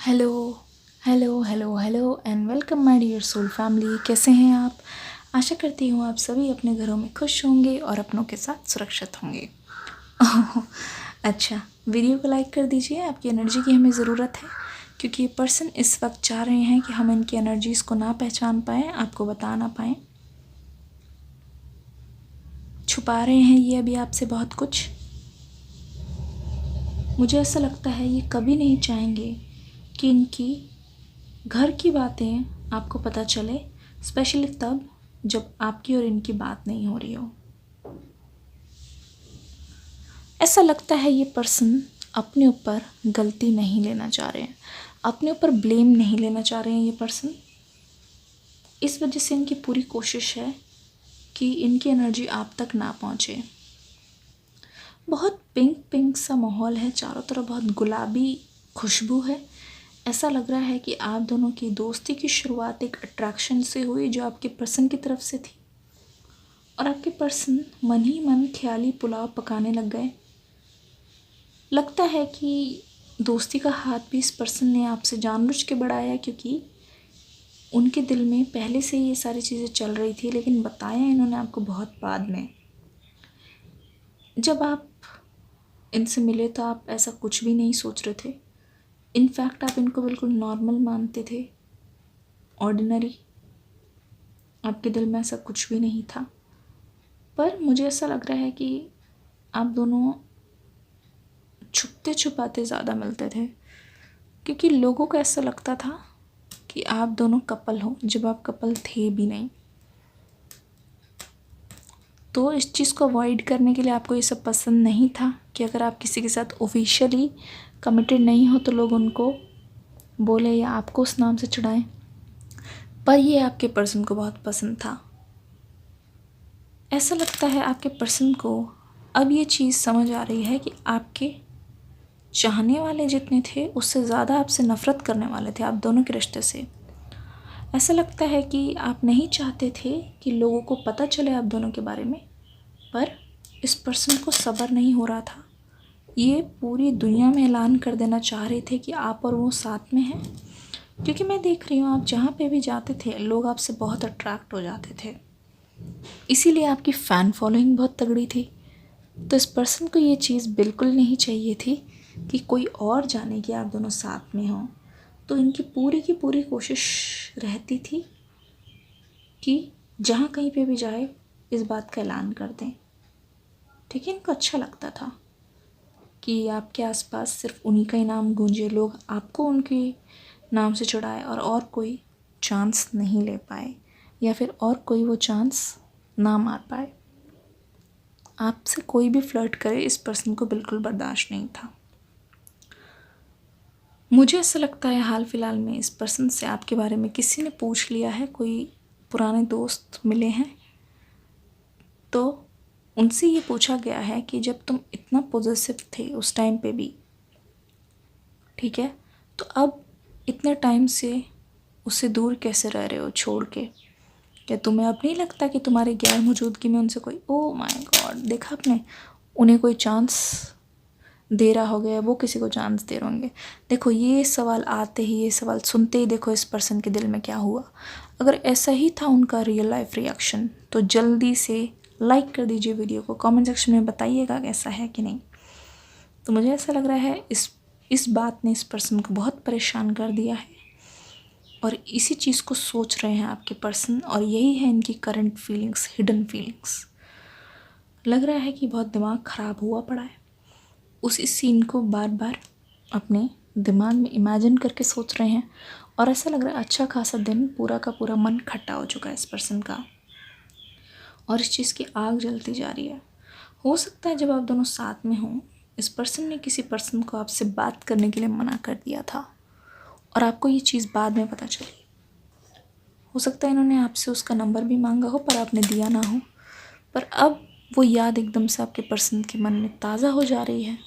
Hello hello hello hello and welcome my dear soul family. कैसे हैं आप? आशा करती हूँ आप सभी अपने घरों में खुश होंगे और अपनों के साथ सुरक्षित होंगे। अच्छा, वीडियो को लाइक कर दीजिए। आपकी एनर्जी की हमें ज़रूरत है, क्योंकि ये पर्सन इस वक्त चाह रहे हैं कि हम इनकी एनर्जीज़ को ना पहचान पाएँ, आपको बता ना पाएँ। छुपा रहे हैं ये अभी आपसे बहुत कुछ। मुझे ऐसा लगता है ये कभी नहीं चाहेंगे कि इनकी घर की बातें आपको पता चले, स्पेशली तब जब आपकी और इनकी बात नहीं हो रही हो। ऐसा लगता है ये पर्सन अपने ऊपर गलती नहीं लेना चाह रहे हैं, अपने ऊपर ब्लेम नहीं लेना चाह रहे हैं ये पर्सन। इस वजह से इनकी पूरी कोशिश है कि इनकी एनर्जी आप तक ना पहुँचे। बहुत पिंक पिंक सा माहौल है, चारों तरफ बहुत गुलाबी खुशबू है। ऐसा लग रहा है कि आप दोनों की दोस्ती की शुरुआत एक अट्रैक्शन से हुई जो आपके पर्सन की तरफ से थी, और आपके पर्सन मन ही मन ख्याली पुलाव पकाने लग गए। लगता है कि दोस्ती का हाथ भी इस पर्सन ने आपसे जानबूझ के बढ़ाया, क्योंकि उनके दिल में पहले से ही ये सारी चीज़ें चल रही थी, लेकिन बताया इन्होंने आपको बहुत बाद में। जब आप इनसे मिले तो आप ऐसा कुछ भी नहीं सोच रहे थे। इनफैक्ट आप इनको बिल्कुल नॉर्मल मानते थे, ऑर्डिनरी। आपके दिल में ऐसा कुछ भी नहीं था। पर मुझे ऐसा लग रहा है कि आप दोनों छुपते छुपाते ज़्यादा मिलते थे, क्योंकि लोगों को ऐसा लगता था कि आप दोनों कपल हो, जब आप कपल थे भी नहीं। तो इस चीज़ को अवॉइड करने के लिए आपको ये सब पसंद नहीं था कि अगर आप किसी के साथ ऑफिशियली कमिटेड नहीं हो तो लोग उनको बोले या आपको उस नाम से चिढ़ाएं। पर ये आपके पर्सन को बहुत पसंद था। ऐसा लगता है आपके पर्सन को अब ये चीज़ समझ आ रही है कि आपके चाहने वाले जितने थे उससे ज़्यादा आपसे नफ़रत करने वाले थे, आप दोनों के रिश्ते से। ऐसा लगता है कि आप नहीं चाहते थे कि लोगों को पता चले आप दोनों के बारे में, पर इस पर्सन को सब्र नहीं हो रहा था। ये पूरी दुनिया में ऐलान कर देना चाह रहे थे कि आप और वो साथ में हैं, क्योंकि मैं देख रही हूँ आप जहाँ पे भी जाते थे लोग आपसे बहुत अट्रैक्ट हो जाते थे। इसीलिए आपकी फ़ैन फॉलोइंग बहुत तगड़ी थी। तो इस पर्सन को ये चीज़ बिल्कुल नहीं चाहिए थी कि कोई और जाने कि आप दोनों साथ में हों। तो इनकी पूरी की पूरी कोशिश रहती थी कि जहाँ कहीं पे भी जाए इस बात का ऐलान कर दें। ठीक है, इनको अच्छा लगता था कि आपके आसपास सिर्फ उन्हीं का ही नाम गूंजे, लोग आपको उनके नाम से चिढ़ाए और कोई चांस नहीं ले पाए, या फिर और कोई वो चांस ना मार पाए। आपसे कोई भी फ्लर्ट करे इस पर्सन को बिल्कुल बर्दाश्त नहीं था। मुझे ऐसा लगता है हाल फिलहाल में इस पर्सन से आपके बारे में किसी ने पूछ लिया है, कोई पुराने दोस्त मिले हैं तो उनसे ये पूछा गया है कि जब तुम इतना पॉजिटिव थे उस टाइम पे भी, ठीक है, तो अब इतने टाइम से उससे दूर कैसे रह रहे हो छोड़ के? क्या तुम्हें अब नहीं लगता कि तुम्हारी गैर मौजूदगी में उनसे कोई, ओ माय गॉड, देखा आपने, उन्हें कोई चांस दे रहा हो गया, वो किसी को चांस दे रहे होंगे? देखो, ये सवाल आते ही, ये सवाल सुनते ही देखो इस पर्सन के दिल में क्या हुआ। अगर ऐसा ही था उनका रियल लाइफ रिएक्शन तो जल्दी से लाइक कर दीजिए वीडियो को, कमेंट सेक्शन में बताइएगा कैसा है कि नहीं। तो मुझे ऐसा लग रहा है इस बात ने इस पर्सन को बहुत परेशान कर दिया है, और इसी चीज़ को सोच रहे हैं आपके पर्सन, और यही है इनकी करंट फीलिंग्स, हिडन फीलिंग्स। लग रहा है कि बहुत दिमाग ख़राब हुआ पड़ा है, उसी सीन को बार बार अपने दिमाग में इमेजिन करके सोच रहे हैं, और ऐसा लग रहा है अच्छा खासा दिन पूरा का पूरा मन खट्टा हो चुका है इस पर्सन का, और इस चीज़ की आग जलती जा रही है। हो सकता है जब आप दोनों साथ में हों इस पर्सन ने किसी पर्सन को आपसे बात करने के लिए मना कर दिया था, और आपको ये चीज़ बाद में पता चली। हो सकता है इन्होंने आपसे उसका नंबर भी मांगा हो पर आपने दिया ना हो, पर अब वो याद एकदम से आपके पर्सन के मन में ताज़ा हो जा रही है,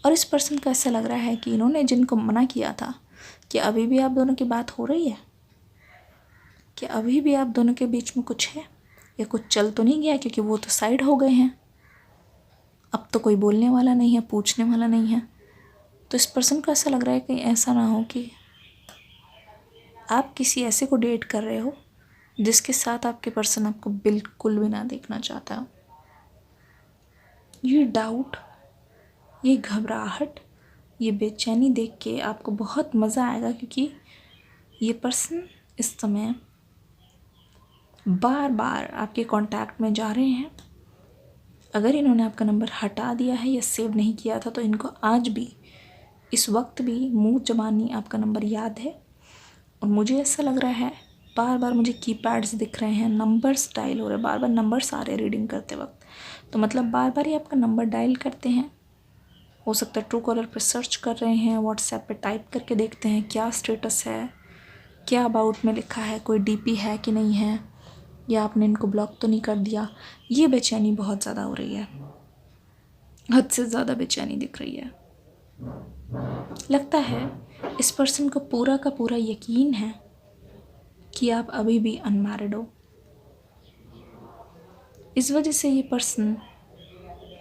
और इस पर्सन को ऐसा लग रहा है कि इन्होंने जिनको मना किया था, कि अभी भी आप दोनों की बात हो रही है, कि अभी भी आप दोनों के बीच में कुछ है, या कुछ चल तो नहीं गया, क्योंकि वो तो साइड हो गए हैं, अब तो कोई बोलने वाला नहीं है, पूछने वाला नहीं है। तो इस पर्सन को ऐसा लग रहा है कि ऐसा ना हो कि आप किसी ऐसे को डेट कर रहे हो जिसके साथ आपके पर्सन आपको बिल्कुल भी ना देखना चाहता हो। ये डाउट, ये घबराहट, ये बेचैनी देख के आपको बहुत मज़ा आएगा, क्योंकि ये पर्सन इस समय बार बार आपके कांटेक्ट में जा रहे हैं। अगर इन्होंने आपका नंबर हटा दिया है या सेव नहीं किया था तो इनको आज भी, इस वक्त भी मुंह ज़बानी आपका नंबर याद है। और मुझे ऐसा लग रहा है, बार बार मुझे कीपैड्स दिख रहे हैं, नंबर्स डायल हो रहे हैं, बार बार नंबर्स आ रहे हैं रीडिंग करते वक्त। तो मतलब बार बार ही आपका नंबर डायल करते हैं। हो सकता है ट्रू कॉलर पर सर्च कर रहे हैं, व्हाट्सएप पे टाइप करके देखते हैं क्या स्टेटस है, क्या अबाउट में लिखा है, कोई डीपी है कि नहीं है, या आपने इनको ब्लॉक तो नहीं कर दिया। ये बेचैनी बहुत ज़्यादा हो रही है, हद से ज़्यादा बेचैनी दिख रही है। लगता है इस पर्सन को पूरा का पूरा यकीन है कि आप अभी भी अनमैरिड हो। इस वजह से ये पर्सन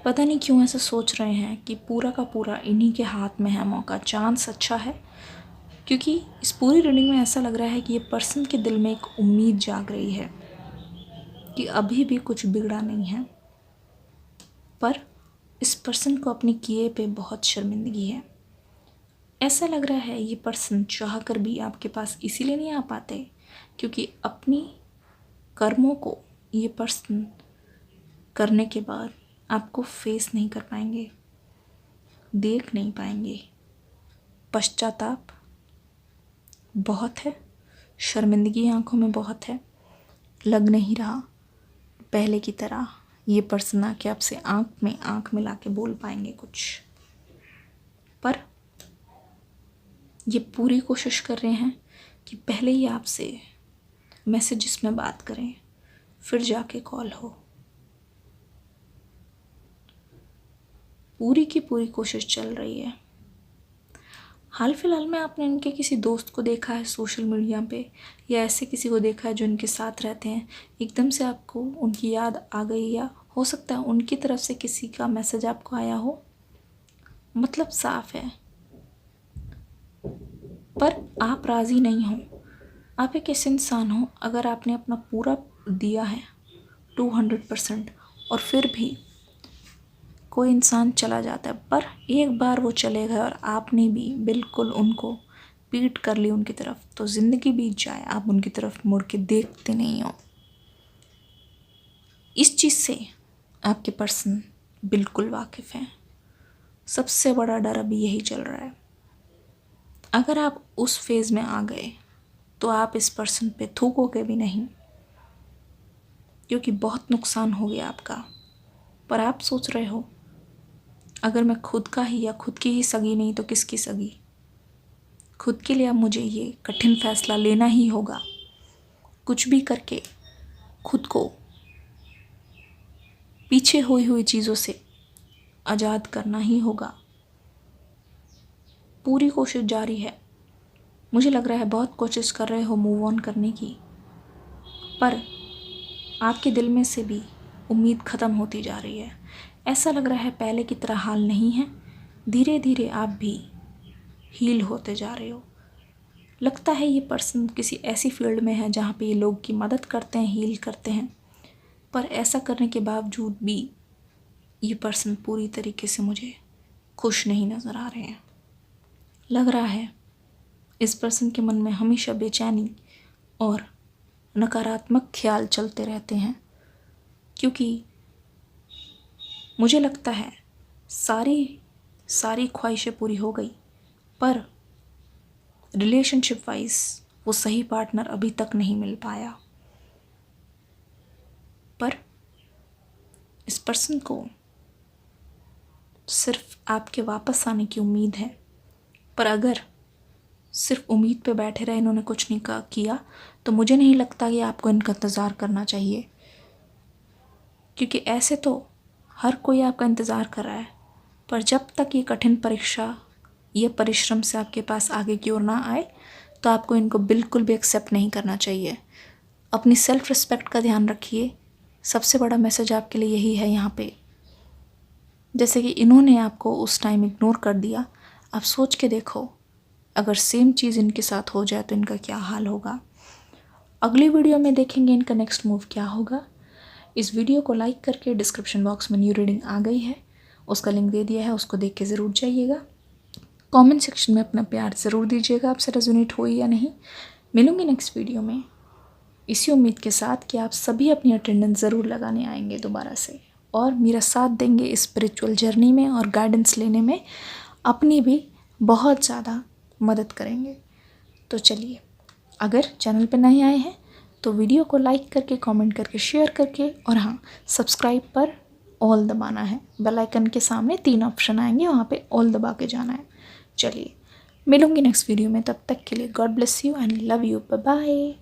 पता नहीं क्यों ऐसा सोच रहे हैं कि पूरा का पूरा इन्हीं के हाथ में है मौका, चांस अच्छा है। क्योंकि इस पूरी रीडिंग में ऐसा लग रहा है कि ये पर्सन के दिल में एक उम्मीद जाग रही है कि अभी भी कुछ बिगड़ा नहीं है, पर इस पर्सन को अपने किए पे बहुत शर्मिंदगी है। ऐसा लग रहा है ये पर्सन चाह कर भी आपके पास इसीलिए नहीं आ पाते क्योंकि अपनी कर्मों को ये पर्सन करने के बाद आपको फेस नहीं कर पाएंगे, देख नहीं पाएंगे। पश्चाताप बहुत है, शर्मिंदगी आंखों में बहुत है। लग नहीं रहा पहले की तरह ये पर्सन आके आपसे आंख में आंख मिला के बोल पाएंगे कुछ, पर ये पूरी कोशिश कर रहे हैं कि पहले ही आपसे मैसेजेस में बात करें, फिर जाके कॉल हो। पूरी की पूरी कोशिश चल रही है। हाल फिलहाल में आपने इनके किसी दोस्त को देखा है सोशल मीडिया पे, या ऐसे किसी को देखा है जो इनके साथ रहते हैं, एकदम से आपको उनकी याद आ गई, या हो सकता है उनकी तरफ से किसी का मैसेज आपको आया हो। मतलब साफ है, पर आप राज़ी नहीं हो। आप एक ऐसे इंसान हो, अगर आपने अपना पूरा दिया है 200% और फिर भी कोई इंसान चला जाता है, पर एक बार वो चले गए और आपने भी बिल्कुल उनको पीट कर ली उनकी तरफ, तो ज़िंदगी बीत जाए आप उनकी तरफ मुड़ के देखते नहीं हो। इस चीज़ से आपके पर्सन बिल्कुल वाकिफ़ हैं। सबसे बड़ा डर अभी यही चल रहा है। अगर आप उस फेज़ में आ गए तो आप इस पर्सन पे थूकोगे भी नहीं, क्योंकि बहुत नुकसान हो गया आपका। पर आप सोच रहे हो अगर मैं खुद का ही या खुद की ही सगी नहीं तो किसकी सगी। खुद के लिए अब मुझे ये कठिन फैसला लेना ही होगा, कुछ भी करके खुद को पीछे हुई चीज़ों से आज़ाद करना ही होगा। पूरी कोशिश जारी है। मुझे लग रहा है बहुत कोशिश कर रहे हो मूव ऑन करने की, पर आपके दिल में से भी उम्मीद ख़त्म होती जा रही है। ऐसा लग रहा है पहले की तरह हाल नहीं है, धीरे धीरे आप भी हील होते जा रहे हो। लगता है ये पर्सन किसी ऐसी फील्ड में है जहाँ पे ये लोग की मदद करते हैं, हील करते हैं, पर ऐसा करने के बावजूद भी ये पर्सन पूरी तरीके से मुझे खुश नहीं नज़र आ रहे हैं। लग रहा है इस पर्सन के मन में हमेशा बेचैनी और नकारात्मक ख्याल चलते रहते हैं, क्योंकि मुझे लगता है सारी ख्वाहिशें पूरी हो गई, पर रिलेशनशिप वाइज वो सही पार्टनर अभी तक नहीं मिल पाया। पर इस पर्सन को सिर्फ आपके वापस आने की उम्मीद है, पर अगर सिर्फ उम्मीद पे बैठे रहे, इन्होंने कुछ नहीं किया, तो मुझे नहीं लगता कि आपको इनका इंतज़ार करना चाहिए, क्योंकि ऐसे तो हर कोई आपका इंतज़ार कर रहा है, पर जब तक ये कठिन परीक्षा, ये परिश्रम से आपके पास आगे की ओर ना आए, तो आपको इनको बिल्कुल भी एक्सेप्ट नहीं करना चाहिए। अपनी सेल्फ रिस्पेक्ट का ध्यान रखिए। सबसे बड़ा मैसेज आपके लिए यही है यहाँ पे। जैसे कि इन्होंने आपको उस टाइम इग्नोर कर दिया, आप सोच के देखो अगर सेम चीज़ इनके साथ हो जाए तो इनका क्या हाल होगा। अगली वीडियो में देखेंगे इनका नेक्स्ट मूव क्या होगा। इस वीडियो को लाइक करके डिस्क्रिप्शन बॉक्स में न्यू रीडिंग आ गई है, उसका लिंक दे दिया है, उसको देख के ज़रूर जाइएगा। कमेंट सेक्शन में अपना प्यार ज़रूर दीजिएगा आपसे रेजोनेट हुई या नहीं। मिलूंगी नेक्स्ट वीडियो में इसी उम्मीद के साथ कि आप सभी अपनी अटेंडेंस ज़रूर लगाने आएंगे दोबारा से और मेरा साथ देंगे इस स्पिरिचुअल जर्नी में और गाइडेंस लेने में अपनी भी बहुत ज़्यादा मदद करेंगे। तो चलिए, अगर चैनल पर नए आए हैं तो वीडियो को लाइक करके, कमेंट करके, शेयर करके और हाँ, सब्सक्राइब पर ऑल दबाना है। बेल आइकन के सामने 3 ऑप्शन आएंगे, वहाँ पे ऑल दबा के जाना है। चलिए, मिलूंगी नेक्स्ट वीडियो में, तब तक के लिए God bless you and love you, bye bye.